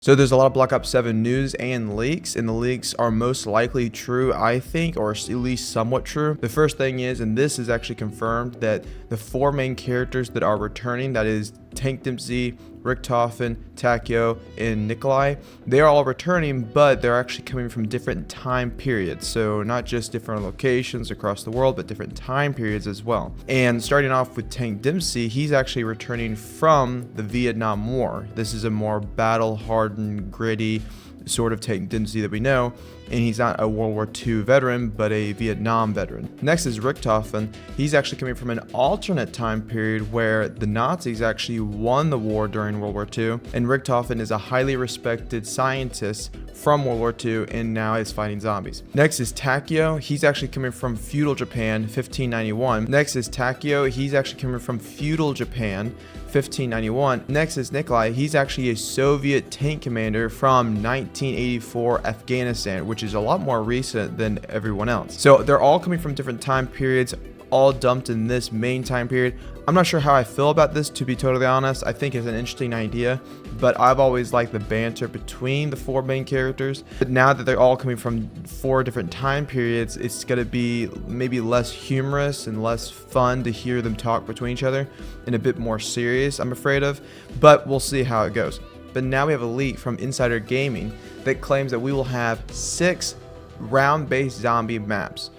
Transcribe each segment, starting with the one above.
So there's a lot of Black Ops 7 news and leaks, and the leaks are most likely true, I think, or at least somewhat true. The first thing is, and this is actually confirmed, that the four main characters that are returning, that is Dempsey, Richtofen, Takeo, and Nikolai, they are all returning, but they're actually coming from different time periods. So not just different locations across the world, but different time periods as well. And starting off with Dempsey, he's actually returning from the Vietnam War. This is a more battle-hardened, gritty sort of Dempsey that we know, and he's not a World War II veteran, but a Vietnam veteran. Next is Richtofen. He's actually coming from an alternate time period where the Nazis actually won the war during World War II, and Richtofen is a highly respected scientist from World War II and now is fighting zombies. Next is Takeo. He's actually coming from feudal Japan, 1591. Next is Takeo. He's actually coming from feudal Japan, 1591. Next is Nikolai. He's actually a Soviet tank commander from 1984 Afghanistan, which is a lot more recent than everyone else. So they're all coming from different time periods, all dumped in this main time period. I'm not sure how I feel about this, to be totally honest. I think it's an interesting idea, but I've always liked the banter between the four main characters. But now that they're all coming from four different time periods, it's going to be maybe less humorous and less fun to hear them talk between each other, and a bit more serious, I'm afraid of. But we'll see how it goes. But now we have a leak from Insider Gaming that claims that we will have 6 round-based zombie maps.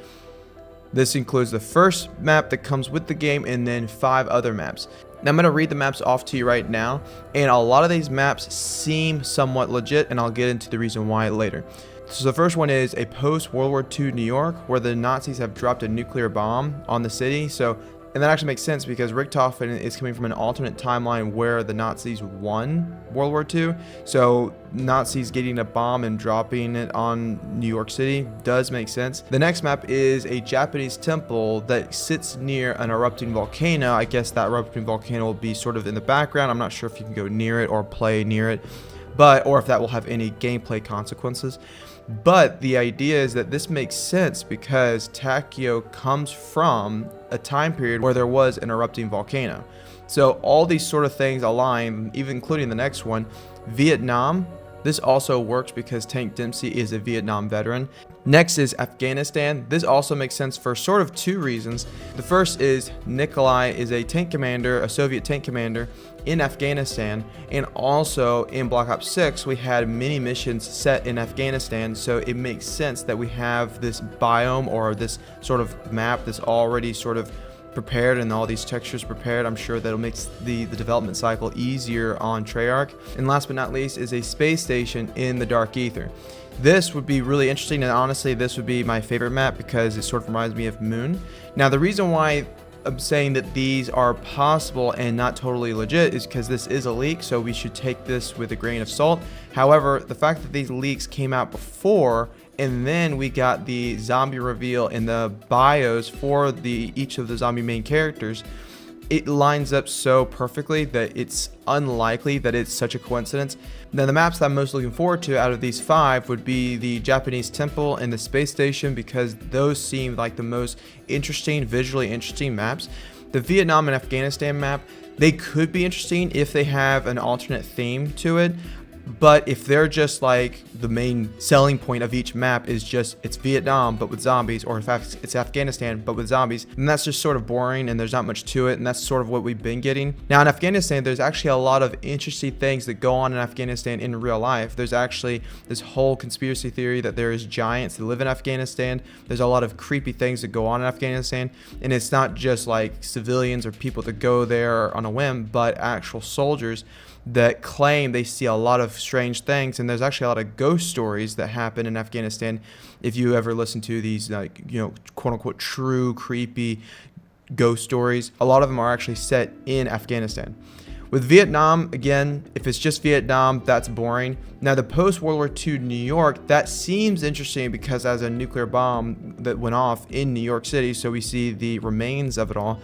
This includes the first map that comes with the game and then 5 other maps. Now I'm going to read the maps off to you right now, and a lot of these maps seem somewhat legit, and I'll get into the reason why later. So the first one is a post-World War II New York where the Nazis have dropped a nuclear bomb on the city. And that actually makes sense because Richtofen is coming from an alternate timeline where the Nazis won World War II. So Nazis getting a bomb and dropping it on New York City does make sense. The next map is a Japanese temple that sits near an erupting volcano. I guess that erupting volcano will be sort of in the background. I'm not sure if you can go near it or play near it, or if that will have any gameplay consequences. But the idea is that this makes sense because Takeo comes from a time period where there was an erupting volcano. So all these sort of things align, even including the next one. Vietnam, this also works because Dempsey is a Vietnam veteran. Next is Afghanistan. This also makes sense for sort of 2 reasons. The first is Nikolai is a tank commander, a Soviet tank commander in Afghanistan, and also in Black Ops 6 we had mini missions set in Afghanistan, so it makes sense that we have this biome or this sort of map that's already sort of prepared and all these textures prepared. I'm sure that'll make the development cycle easier on Treyarch. And last but not least is a space station in the Dark Aether. This would be really interesting, and honestly this would be my favorite map because it sort of reminds me of Moon. Now the reason why I'm saying that these are possible and not totally legit is because this is a leak, so we should take this with a grain of salt. However, the fact that these leaks came out before and then we got the zombie reveal in the bios for each of the zombie main characters, it lines up so perfectly that it's unlikely that it's such a coincidence. Now the maps that I'm most looking forward to out of these 5 would be the Japanese temple and the space station, because those seem like the most interesting, visually interesting maps. The Vietnam and Afghanistan map, they could be interesting if they have an alternate theme to it. But if they're just like the main selling point of each map is just it's Vietnam but with zombies, or in fact it's Afghanistan but with zombies, then that's just sort of boring and there's not much to it, and that's sort of what we've been getting. Now in Afghanistan there's actually a lot of interesting things that go on in Afghanistan in real life. There's actually this whole conspiracy theory that there is giants that live in Afghanistan. There's a lot of creepy things that go on in Afghanistan, and it's not just like civilians or people that go there on a whim, but actual soldiers that claim they see a lot of strange things. And there's actually a lot of ghost stories that happen in Afghanistan. If you ever listen to these, like, quote unquote true creepy ghost stories, a lot of them are actually set in Afghanistan. With Vietnam, again, if it's just Vietnam, that's boring. Now the post-World War II New York, that seems interesting because as a nuclear bomb that went off in New York City, so we see the remains of it all.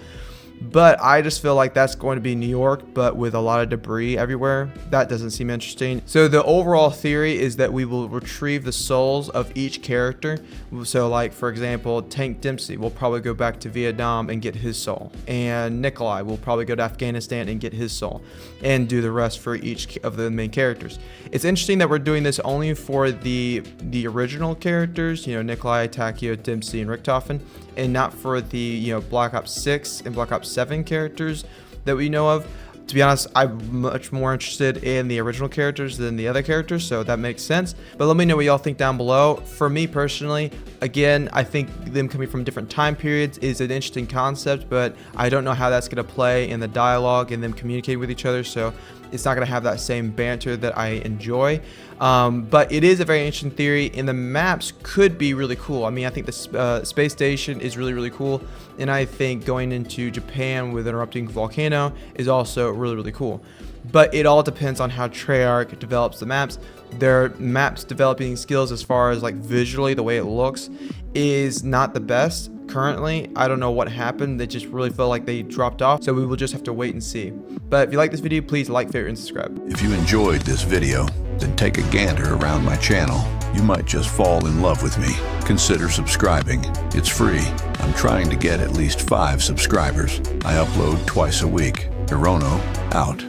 But I just feel like that's going to be New York, but with a lot of debris everywhere. That doesn't seem interesting. So the overall theory is that we will retrieve the souls of each character. So like, for example, Tank Dempsey will probably go back to Vietnam and get his soul. And Nikolai will probably go to Afghanistan and get his soul. And do the rest for each of the main characters. It's interesting that we're doing this only for the original characters, you know, Nikolai, Takeo, Dempsey, and Richtofen, and not for the, you know, Black Ops 6 and Black Ops 7 characters that we know of. To be honest, I'm much more interested in the original characters than the other characters, so that makes sense. But let me know what y'all think down below. For me personally, again, I think them coming from different time periods is an interesting concept, but I don't know how that's going to play in the dialogue and them communicating with each other, so it's not going to have that same banter that I enjoy. But it is a very interesting theory, and the maps could be really cool. I mean, I think the space station is really, really cool, and I think going into Japan with Interrupting Volcano is also really, really cool. But it all depends on how Treyarch develops the maps. Their maps developing skills as far as like visually, the way it looks, is not the best currently. I don't know what happened. They just really felt like they dropped off, so we will just have to wait and see. But if you like this video, please like, favorite, and subscribe. If you enjoyed this video, then take a gander around my channel. You might just fall in love with me. Consider subscribing. It's free. I'm trying to get at least 5 subscribers. I upload twice a week. Hirono, out.